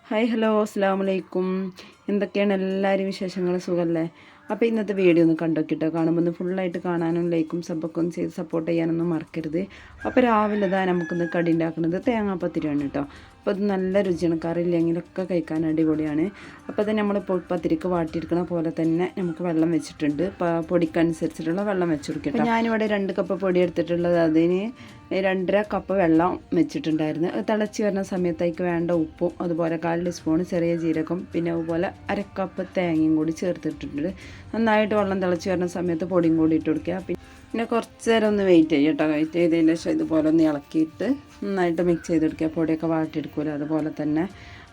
Hi hello അസ്സാം വലൈക്കും. എന്തൊക്കെയാണ് എല്ലാവരും വിശേഷങ്ങൾ? സുഖമല്ലേ? അപ്പോൾ ഇന്നത്തെ വീഡിയോ ഒന്ന് കണ്ടോക്കിട്ടോ. കാണുമ്പോൾ ഒന്ന് ഫുള്ളായിട്ട് കാണാനും ലൈക്കും സബ്ബൊക്കെ ഒന്ന് ചെയ്ത് സപ്പോർട്ട് ചെയ്യാനൊന്നും മറക്കരുത്. അപ്പോൾ രാവിലെ ഇതാ നമുക്കൊന്ന് കടി ഉണ്ടാക്കുന്നത് തേങ്ങാപ്പത്തിരിയാണ് കേട്ടോ. അപ്പോൾ അത് നല്ല രുചിയാണ്, കറിയില്ലെങ്കിലൊക്കെ കഴിക്കാൻ അടിപൊളിയാണ്. അപ്പോൾ അത് നമ്മളിപ്പോൾ പത്തിരിക്ക് വാട്ടിയെടുക്കണ പോലെ തന്നെ നമുക്ക് വെള്ളം വെച്ചിട്ടുണ്ട്. പൊടിക്കനുസരിച്ചിട്ടുള്ള വെള്ളം വെച്ച് കൊടുക്കട്ടെ. ഞാനിവിടെ 2 കപ്പ് പൊടി എടുത്തിട്ടുള്ളത്, അതിന് 2.5 കപ്പ് വെള്ളം വെച്ചിട്ടുണ്ടായിരുന്നു. തിളച്ച് വരുന്ന സമയത്തേക്ക് വേണ്ട ഉപ്പും അതുപോലെ 1/4 ടീസ്പൂൺ ചെറിയ ജീരകം പിന്നെ അതുപോലെ 1/2 കപ്പ് തേങ്ങയും കൂടി ചേർത്തിട്ടുണ്ട്. നന്നായിട്ട് വെള്ളം തിളച്ച് വരുന്ന സമയത്ത് പൊടിയും കൂടി ഇട്ട് കൊടുക്കുക. പിന്നെ കുറച്ച് നേരം ഒന്ന് വെയിറ്റ് ചെയ്യും കേട്ടോ. വെയിറ്റ് ചെയ്തതിന് ശേഷം ഇതുപോലെ ഒന്ന് ഇളക്കിയിട്ട് നന്നായിട്ട് മിക്സ് ചെയ്തെടുക്കുക. പൊടിയൊക്കെ വാട്ടിയെടുക്കില്ല അതുപോലെ തന്നെ.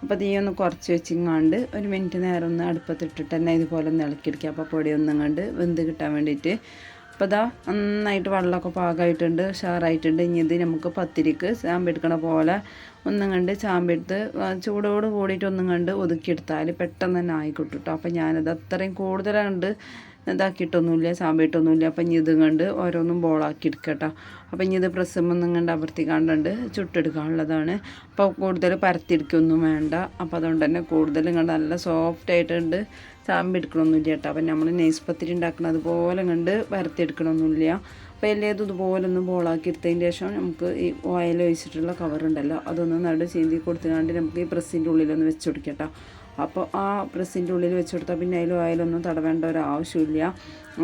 അപ്പോൾ തീ ഒന്ന് കുറച്ച് വെച്ചിങ്ങാണ്ട് 1 മിനിറ്റ് നേരം ഒന്ന് അടുപ്പത്തിട്ടിട്ട് തന്നെ ഇതുപോലെ ഒന്ന് ഇളക്കിയെടുക്കുക. അപ്പോൾ പൊടി ഒന്നും കണ്ട് വെന്ത് കിട്ടാൻ വേണ്ടിയിട്ട്. അപ്പോൾ ഇതാ നന്നായിട്ട് വെള്ളമൊക്കെ പാകമായിട്ടുണ്ട്, ഉഷാറായിട്ടുണ്ട്. ഇനി ഇത് നമുക്ക് പത്തിരിക്ക് ചാമ്പെടുക്കണ പോലെ ഒന്നും കണ്ട് ചാമ്പെടുത്ത് ചൂടോട് കൂടിയിട്ട് ഒന്നും കണ്ട് ഒതുക്കിയെടുത്താൽ പെട്ടെന്ന് തന്നെ ആയിക്കിട്ടും കേട്ടോ. അപ്പോൾ ഞാനത് അത്രയും കൂടുതലുണ്ട് ഇതാക്കിയിട്ടൊന്നുമില്ല, ചാമ്പിയിട്ടൊന്നുമില്ല. അപ്പം ഇനി ഇതും കണ്ട് ഓരോന്നും ബോളാക്കി എടുക്കട്ടോ. അപ്പം ഇനി ഇത് പ്രസ്സുമൊന്നും കണ്ട് അമർത്തി കണ്ടുണ്ട് ചുട്ടെടുക്കാനുള്ളതാണ്. അപ്പോൾ കൂടുതൽ പരത്തിയെടുക്കൊന്നും വേണ്ട. അപ്പോൾ അതുകൊണ്ട് തന്നെ കൂടുതലും കണ്ട് നല്ല സോഫ്റ്റ് ആയിട്ടുണ്ട്. ചാമ്പി എടുക്കണമൊന്നുമില്ല കേട്ടോ. അപ്പം നമ്മൾ നൈസ് പത്തിരി ഉണ്ടാക്കണം അതുപോലെ കണ്ട് പരത്തിയെടുക്കണമൊന്നുമില്ല. അപ്പോൾ എല്ലാതും ഇതുപോലെ ഒന്ന് ബോളാക്കി എടുത്തതിന് ശേഷം നമുക്ക് ഈ ഓയിൽ ഒഴിച്ചിട്ടുള്ള കവറുണ്ടല്ലോ അതൊന്ന് നടു ചീന്തി കൊടുത്തുകൊണ്ട് നമുക്ക് ഈ പ്രസ്സിൻ്റെ ഉള്ളിലൊന്ന് വെച്ച് കൊടുക്കട്ടോ. അപ്പോൾ ആ പ്രസ്സിൻ്റെ ഉള്ളിൽ വെച്ച് കൊടുത്താൽ പിന്നെ അതിൽ ഓയിലൊന്നും തടവേണ്ട ഒരാവശ്യമില്ല.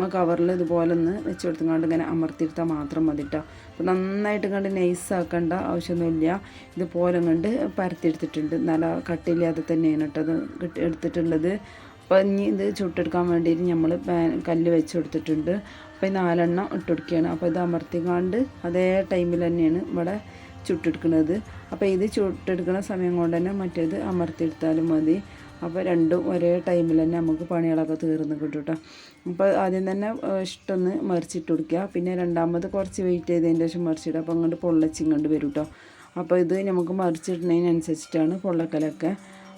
ആ കവറിൽ ഇതുപോലെ ഒന്ന് വെച്ച് കൊടുത്തുകൊണ്ട് ഇങ്ങനെ അമർത്തിയെടുത്താൽ മാത്രം മതി കേട്ടോ. അപ്പോൾ നന്നായിട്ട് കണ്ട് നൈസാക്കേണ്ട ആവശ്യമൊന്നുമില്ല. ഇതുപോലെ കണ്ട് പരത്തിയെടുത്തിട്ടുണ്ട്. നല്ല കട്ടിയില്ലാതെ തന്നെയാണ് കേട്ടോ അത് എടുത്തിട്ടുള്ളത്. അപ്പോൾ ഇനി ഇത് ചുട്ടെടുക്കാൻ വേണ്ടിയിട്ട് നമ്മൾ കല്ല് വെച്ച് കൊടുത്തിട്ടുണ്ട്. അപ്പോൾ ഈ 4 എണ്ണം ഇട്ട് കൊടുക്കുകയാണ്. അപ്പോൾ ഇത് അമർത്തിക്കാണ്ട് അതേ ടൈമിൽ തന്നെയാണ് ഇവിടെ ചുട്ടെടുക്കുന്നത്. അപ്പോൾ ഇത് ചുട്ടെടുക്കുന്ന സമയം കൊണ്ട് തന്നെ മറ്റേത് അമർത്തിയെടുത്താലും മതി. അപ്പോൾ രണ്ടും ഒരേ ടൈമിൽ തന്നെ നമുക്ക് പണികളൊക്കെ തീർന്ന് കിട്ടും കേട്ടോ. അപ്പോൾ ആദ്യം തന്നെ ഇഷ്ടമൊന്ന് മറിച്ചിട്ട് കൊടുക്കുക. പിന്നെ രണ്ടാമത് കുറച്ച് വെയിറ്റ് ചെയ്തതിന് ശേഷം മറിച്ചിടുക. അപ്പോൾ അങ്ങോട്ട് പൊള്ളച്ചിങ്ങോട്ട് വരും കേട്ടോ. അപ്പോൾ ഇത് നമുക്ക് മറിച്ചിടുന്നതിനനുസരിച്ചിട്ടാണ് പൊള്ളക്കലൊക്കെ.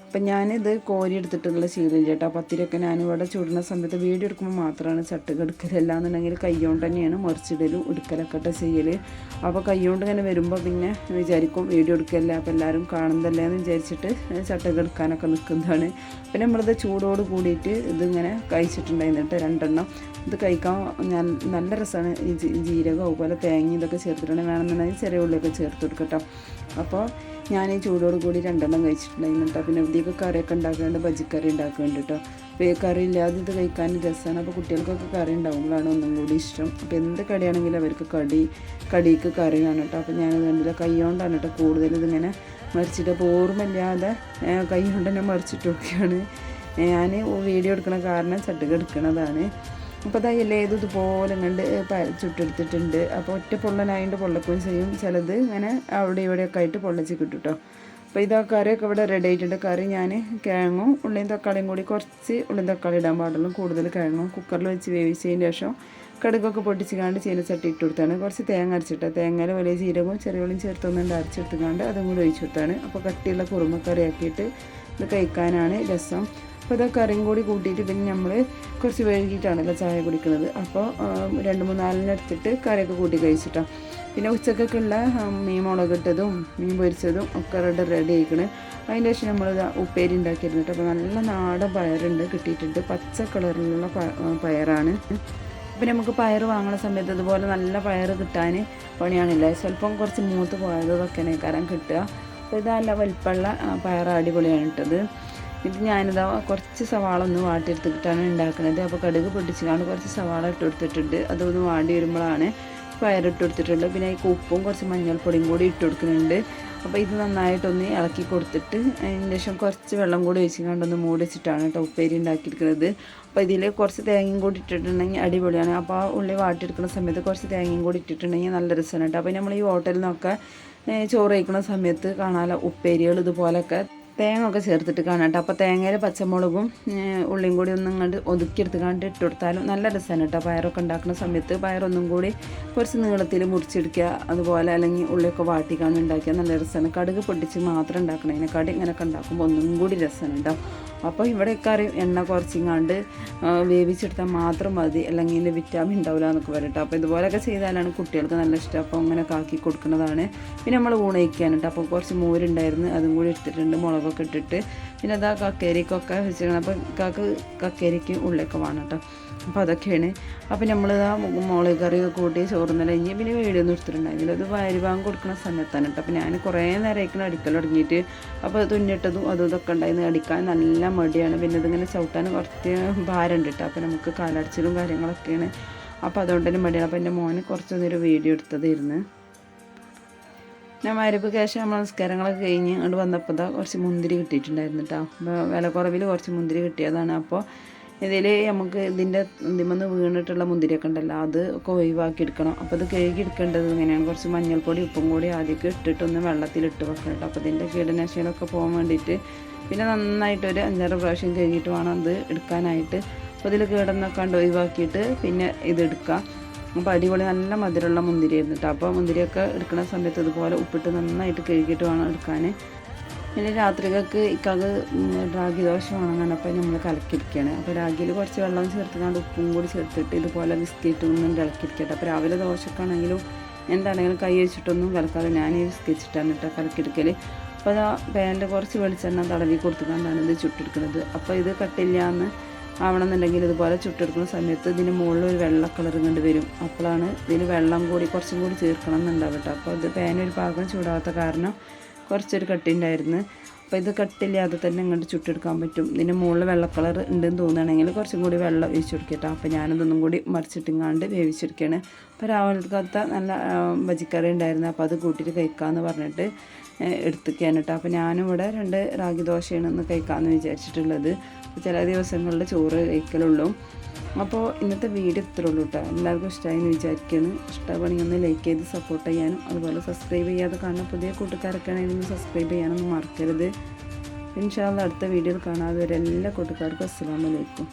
അപ്പം ഞാനിത് കോരി എടുത്തിട്ടുള്ള ശീലം ചേട്ടാ. പത്തിരിയൊക്കെ ഞാനിവിടെ ചുടുന്ന സമയത്ത് വീഡിയോ എടുക്കുമ്പോൾ മാത്രമാണ് ചട്ടുക എടുക്കലല്ല എന്നുണ്ടെങ്കിൽ കൈകൊണ്ട് തന്നെയാണ് മറിച്ചിടലും എടുക്കലൊക്കെ ചെയ്യൽ. അപ്പോൾ കൈകൊണ്ട് ഇങ്ങനെ വരുമ്പോൾ പിന്നെ വിചാരിക്കും വീഡിയോ എടുക്കല്ല, അപ്പോൾ എല്ലാവരും കാണുന്നതല്ലേ എന്ന് വിചാരിച്ചിട്ട് ചട്ടുക എടുക്കാനൊക്കെ നിൽക്കുന്നതാണ്. പിന്നെ നമ്മളിത് ചൂടോട് കൂടിയിട്ട് ഇതിങ്ങനെ കഴിച്ചിട്ടുണ്ടായിരുന്നു കേട്ടോ 2 എണ്ണം. ഇത് കഴിക്കാൻ നല്ല രസമാണ്. ഈ ജീരകം അതുപോലെ തേങ്ങ ഇതൊക്കെ ചേർത്തിട്ടുണ്ടെങ്കിൽ വേണമെന്നുണ്ടെങ്കിൽ ചെറിയ ഉള്ളിയൊക്കെ ചേർത്ത് കൊടുക്കട്ടോ. അപ്പോൾ ഞാൻ ഈ ചൂടോട് കൂടി 2 എണ്ണം കഴിച്ചിട്ടുണ്ടായിരുന്നു കേട്ടോ. പിന്നെ ഇതിലേക്ക് കറിയൊക്കെ ഉണ്ടാക്കുന്നുണ്ട്, ബജിക്കറി ഉണ്ടാക്കുന്നുണ്ട് കേട്ടോ. അപ്പോൾ ഈ കറി ഇല്ലാതെ ഇത് കഴിക്കാൻ രസമാണ്. അപ്പോൾ കുട്ടികൾക്കൊക്കെ കറി ഉണ്ടാകുമ്പോഴാണ് ഒന്നും കൂടി ഇഷ്ടം. അപ്പോൾ എന്ത് കടിയാണെങ്കിലും അവർക്ക് കടിക്ക് കറി വേണം കേട്ടോ. അപ്പോൾ ഞാനത് കണ്ടില്ല കൈ കൊണ്ടാണ് കേട്ടോ കൂടുതൽ ഇതിങ്ങനെ മറിച്ചിട്ട്. അപ്പോൾ ഓർമ്മയില്ലാതെ കൈ കൊണ്ട് തന്നെ മറിച്ചിട്ട് നോക്കിയാണ് ഞാൻ വീഡിയോ എടുക്കണ കാരണം ചട്ടുക എടുക്കണതാണ്. അപ്പോൾ അതായത് ഇതുപോലെ കണ്ട് ചുട്ടെടുത്തിട്ടുണ്ട്. അപ്പോൾ ഒറ്റ പൊള്ളനായിട്ട് പൊള്ളക്കുകയും ചെയ്യും. ചിലത് ഇങ്ങനെ അവിടെ ഇവിടെയൊക്കെ ആയിട്ട് പൊള്ളച്ച് കിട്ടും കേട്ടോ. അപ്പോൾ ഇതാ കറിയൊക്കെ ഇവിടെ റെഡി ആയിട്ടുണ്ട്. കറി ഞാൻ കിഴങ്ങും ഉള്ളിയും തക്കാളിയും കൂടി കുറച്ച് ഉള്ളിയും തക്കാളി ഇടാൻ പാടുള്ളൂ. കൂടുതൽ കിഴങ്ങും കുക്കറിൽ വെച്ച് വേവിച്ചതിന് ശേഷം കടുകൊക്കെ പൊട്ടിച്ചിക്കാണ്ട് ചീനച്ചട്ടി ഇട്ട് കൊടുത്താണ്. കുറച്ച് തേങ്ങ അരച്ചിട്ട് തേങ്ങയിൽ വലിയ ജീരകവും ചെറിയ ഉള്ളിയും ചേർത്തൊന്നുണ്ട് അരച്ചെടുത്തുകൊണ്ട് അതും കൂടി ഒഴിച്ചു കൊടുത്താണ്. അപ്പോൾ കട്ടിയുള്ള കുറുമക്കറി ആക്കിയിട്ട് ഇത് കഴിക്കാനാണ് രസം. അപ്പോൾ ഇതാ കറിയും കൂടി കൂട്ടിയിട്ട് പിന്നെ നമ്മൾ കുറച്ച് വൈകിട്ടാണല്ലോ ചായ കുടിക്കുന്നത്. അപ്പോൾ 2-3-4 എടുത്തിട്ട് കറിയൊക്കെ കൂട്ടി കഴിച്ചിട്ടാണ്. പിന്നെ ഉച്ചക്കൊക്കെ ഉള്ള മീൻ മുളകിട്ടതും മീൻ പൊരിച്ചതും ഒക്കെ റെഡി ആയിക്കണ്. അതിൻ്റെ ശേഷം നമ്മൾ ഉപ്പേരി ഉണ്ടാക്കിയിരുന്നു കേട്ടോ. അപ്പോൾ നല്ല നാടൻ പയറുണ്ട് കിട്ടിയിട്ടുണ്ട്. പച്ച കളറിലുള്ള പയറാണ്. പിന്നെ നമുക്ക് പയർ വാങ്ങുന്ന സമയത്ത് ഇതുപോലെ നല്ല പയർ കിട്ടാൻ പണിയാണില്ല. ചിലപ്പം കുറച്ച് മൂത്ത് പോയതൊക്കെയാണ് കാരണം കിട്ടുക. അപ്പോൾ ഇത് നല്ല വലിപ്പമുള്ള പയർ അടിപൊളിയാണ് ഇട്ടത്. ഇത് ഞാനിതാ കുറച്ച് സവാള ഒന്ന് വാട്ടിയെടുത്തിട്ടാണ് ഉണ്ടാക്കുന്നത്. അപ്പോൾ കടുക് പൊട്ടിച്ചിട്ടാണ് കുറച്ച് സവാള ഇട്ട് കൊടുത്തിട്ടുണ്ട്. അതൊന്ന് വാടി വരുമ്പോഴാണ് പയറിട്ട് കൊടുത്തിട്ടുണ്ട്. പിന്നെ ഈ ഉപ്പും കുറച്ച് മഞ്ഞൾപ്പൊടിയും കൂടി ഇട്ട് കൊടുക്കുന്നുണ്ട്. അപ്പോൾ ഇത് നന്നായിട്ടൊന്ന് ഇളക്കി കൊടുത്തിട്ട് അതിന് ശേഷം കുറച്ച് വെള്ളം കൂടി ഒഴിച്ചിട്ടൊന്ന് മൂടി വെച്ചിട്ടാണ് കേട്ടോ ഉപ്പേരി ഉണ്ടാക്കിയെടുക്കുന്നത്. അപ്പോൾ ഇതിൽ കുറച്ച് തേങ്ങയും കൂടി ഇട്ടിട്ടുണ്ടെങ്കിൽ അടിപൊളിയാണ്. അപ്പോൾ ആ ഉള്ളി വാട്ടിയെടുക്കുന്ന സമയത്ത് കുറച്ച് തേങ്ങയും കൂടി ഇട്ടിട്ടുണ്ടെങ്കിൽ നല്ല രസമാണ് കേട്ടോ. അപ്പോൾ നമ്മൾ ഈ ഹോട്ടലിൽ നിന്നൊക്കെ ചോറ് കഴിക്കുന്ന സമയത്ത് കാണാമല്ലോ ഉപ്പേരികൾ ഇതുപോലൊക്കെ തേങ്ങ ഒക്കെ ചേർത്തിട്ട് കാണാം കേട്ടോ. അപ്പോൾ തേങ്ങയിൽ പച്ചമുളകും ഉള്ളിയും കൂടി ഒന്നും കണ്ട് ഒതുക്കിയെടുത്ത് കണ്ട് ഇട്ട് കൊടുത്താലും നല്ല രസമാണ് കേട്ടോ. പയറൊക്കെ ഉണ്ടാക്കുന്ന സമയത്ത് പയറൊന്നും കൂടി കുറച്ച് നീളത്തിൽ മുറിച്ചെടുക്കുക അതുപോലെ, അല്ലെങ്കിൽ ഉള്ളിയൊക്കെ വാട്ടിക്കാണ്ട് ഉണ്ടാക്കിയാൽ നല്ല രസമാണ്. കടുക് പൊട്ടിച്ച് മാത്രം ഉണ്ടാക്കണതിനെക്കാട്ടി ഇങ്ങനെയൊക്കെ ഉണ്ടാക്കുമ്പോൾ ഒന്നും കൂടി രസമാണ് കേട്ടോ. അപ്പോൾ ഇവിടെ കറി എണ്ണ കുറച്ചിങ്ങാണ്ട് വേവിച്ചെടുത്താൽ മാത്രം മതി, അല്ലെങ്കിൽ ഇതിൻ്റെ വിറ്റാമിൻ ഉണ്ടാവില്ല എന്നൊക്കെ പറയട്ടോ. അപ്പോൾ ഇതുപോലെയൊക്കെ ചെയ്താലാണ് കുട്ടികൾക്ക് നല്ല ഇഷ്ടം. അപ്പോൾ അങ്ങനെ കാക്കി കൊടുക്കുന്നതാണ്. പിന്നെ നമ്മൾ ഊണയിക്കാനുണ്ട്. അപ്പോൾ കുറച്ച് മോരുണ്ടായിരുന്നു അതും കൂടി എടുത്തിട്ടുണ്ട്. മുളകൊക്കെ പച്ചമുളകൊക്കെ ഇട്ടിട്ട് പിന്നെ അതാ കക്കരിക്കൊക്കെ വെച്ചിരിക്കണം. അപ്പോൾ കക്കരിക്ക് ഉള്ളിലൊക്കെ വേണം കേട്ടോ. അപ്പോൾ അതൊക്കെയാണ്. അപ്പോൾ നമ്മളിതാ മുളക് കറിയൊക്കെ കൂട്ടി ചോറുന്നല്ല കഴിഞ്ഞ് പിന്നെ വീഡിയോ ഒന്നും എടുത്തിട്ടുണ്ടായിരുന്നില്ല. അത് വാരിഭാഗം കൊടുക്കുന്ന സമയത്താണ് കേട്ടോ. അപ്പോൾ ഞാൻ കുറേ നേരമായിരിക്കണം അടിക്കൽ തുടങ്ങിയിട്ട്. അപ്പോൾ തുന്നിട്ടതും അതും ഇതൊക്കെ ഉണ്ടായിരുന്നു. അടിക്കാൻ നല്ല മടിയാണ്. പിന്നെ ഇതിങ്ങനെ ചവിട്ടാൻ കുറച്ച് ഭാരം കേട്ടോ. അപ്പോൾ നമുക്ക് കാലടച്ചിലും കാര്യങ്ങളൊക്കെയാണ്. അപ്പോൾ അതുകൊണ്ട് തന്നെ മടിയാണ്. അപ്പോൾ എൻ്റെ മോന് കുറച്ച് നേരം വീഡിയോ എടുത്തതായിരുന്നു. ഞാൻ മരുപ്പ് ശേഷം നമ്മൾ നമസ്കാരങ്ങളൊക്കെ കഴിഞ്ഞ് അങ്ങോട്ട് വന്നപ്പോൾ കുറച്ച് മുന്തിരി കിട്ടിയിട്ടുണ്ടായിരുന്നു കേട്ടോ. അപ്പോൾ വില കുറവിൽ കുറച്ച് മുന്തിരി കിട്ടിയതാണ്. അപ്പോൾ ഇതിൽ നമുക്ക് ഇതിമെന്ന് വീണിട്ടുള്ള മുന്തിരിയൊക്കെ ഉണ്ടല്ലോ അത് ഒക്കെ ഒഴിവാക്കി എടുക്കണം. അപ്പോൾ ഇത് കഴുകി എടുക്കേണ്ടത് ഇങ്ങനെയാണ്. കുറച്ച് മഞ്ഞൾപ്പൊടി ഉപ്പും കൂടി ആദ്യമൊക്കെ ഇട്ടിട്ടൊന്ന് വെള്ളത്തിലിട്ട് വെക്കണം കേട്ടോ. അപ്പോൾ ഇതിൻ്റെ കീടനാശിനികളൊക്കെ പോകാൻ വേണ്ടിയിട്ട് പിന്നെ നന്നായിട്ടൊരു 5-6 പ്രാവശ്യം കഴുകിയിട്ട് വേണം അത് എടുക്കാനായിട്ട്. അപ്പോൾ ഇതിൽ കീടന്നൊക്കെ ഒഴിവാക്കിയിട്ട് പിന്നെ ഇതെടുക്കാം. അപ്പോൾ അടിപൊളി നല്ല മധുരമുള്ള മുന്തിരിയായിരുന്നു കേട്ടോ. അപ്പോൾ മുന്തിരിയൊക്കെ എടുക്കുന്ന സമയത്ത് ഇതുപോലെ ഉപ്പിട്ട് നന്നായിട്ട് കഴുകിയിട്ട് വേണം എടുക്കാൻ. പിന്നെ രാത്രികൾക്ക് ഇക്കത് റാഗി ദോശ വേണമെന്നാണ്. അപ്പോൾ നമ്മൾ കലക്കിയിരിക്കുകയാണ്. അപ്പോൾ രാഗിയിൽ കുറച്ച് വെള്ളം ചേർത്തുകൊണ്ട് ഉപ്പും കൂടി ചേർത്തിട്ട് ഇതുപോലെ ബിസ്ക്കറ്റ് ഒന്നും ഇളക്കിയിരിക്കട്ടെ. അപ്പോൾ രാവിലെ ദോശക്കാണെങ്കിലും എന്താണെങ്കിലും കൈ വെച്ചിട്ടൊന്നും കലക്കാതെ ഞാൻ ഈ ബിസ്ക്കറ്റിട്ടാണ് കേട്ടോ കലക്കിയെടുക്കൽ. അപ്പോൾ അതാ പാനിൽ കുറച്ച് വെളിച്ചെണ്ണ തടവി കൊടുത്തുകൊണ്ടാണ് ഇത് ചുട്ടെടുക്കുന്നത്. അപ്പോൾ ഇത് കട്ടില്ലാന്ന് ആവണമെന്നുണ്ടെങ്കിൽ ഇതുപോലെ ചുട്ടെടുക്കുന്ന സമയത്ത് ഇതിന് മുകളിൽ ഒരു വെള്ള കളർ കണ്ട് വരും. അപ്പോഴാണ് ഇതിൽ വെള്ളം കൂടി കുറച്ചും കൂടി ചേർക്കണം എന്നുണ്ടാവും കേട്ടോ. അപ്പോൾ ഇത് പാനൊരു പാകം ചൂടാവാത്ത കാരണം കുറച്ചൊരു കട്ടിയുണ്ടായിരുന്നു. അപ്പോൾ ഇത് കട്ടില്ലാതെ തന്നെ ഇങ്ങോട്ട് ചുട്ടെടുക്കാൻ പറ്റും. ഇതിന് മുകളിൽ വെള്ള കളർ ഉണ്ടെന്ന് തോന്നുകയാണെങ്കിൽ കുറച്ചും കൂടി വെള്ളം ഒഴിച്ചു കൊടുക്കട്ടോ. അപ്പോൾ ഞാനിതൊന്നും കൂടി മറിച്ചിട്ടിങ്ങാണ്ട് വേവിച്ചെടുക്കുകയാണ്. അപ്പോൾ രാവിലത്തെ നല്ല ബജിക്കറി ഉണ്ടായിരുന്നു. അപ്പോൾ അത് കൂട്ടിയിട്ട് കഴിക്കാമെന്ന് പറഞ്ഞിട്ട് എടുത്തിരിക്കുകയാണ് കേട്ടോ. അപ്പോൾ ഞാനും ഇവിടെ 2 റാഗി ദോശയാണ് ഒന്ന് കഴിക്കാമെന്ന് വിചാരിച്ചിട്ടുള്ളത്. ചില ദിവസങ്ങളിൽ ചോറ് കഴിക്കലുള്ളൂ. അപ്പോൾ ഇന്നത്തെ വീഡിയോ ഇത്രേ ഉള്ളൂ കേട്ടോ. എല്ലാവർക്കും ഇഷ്ടമായി എന്ന് വിചാരിക്കുകയാണ്. ഇഷ്ടമാണെങ്കിൽ ഒന്ന് ലൈക്ക് ചെയ്ത് സപ്പോർട്ട് ചെയ്യാനും അതുപോലെ സബ്സ്ക്രൈബ് ചെയ്യാതെ കാണുന്ന പുതിയ കൂട്ടുകാരൊക്കെ ആണെങ്കിൽ സബ്സ്ക്രൈബ് ചെയ്യാനൊന്നും മറക്കരുത്. ഇൻഷാ അല്ലാഹ് അടുത്ത വീഡിയോയിൽ കാണാതെ വരെ എല്ലാ കൂട്ടുകാർക്കും അസ്സലാമു അലൈക്കും.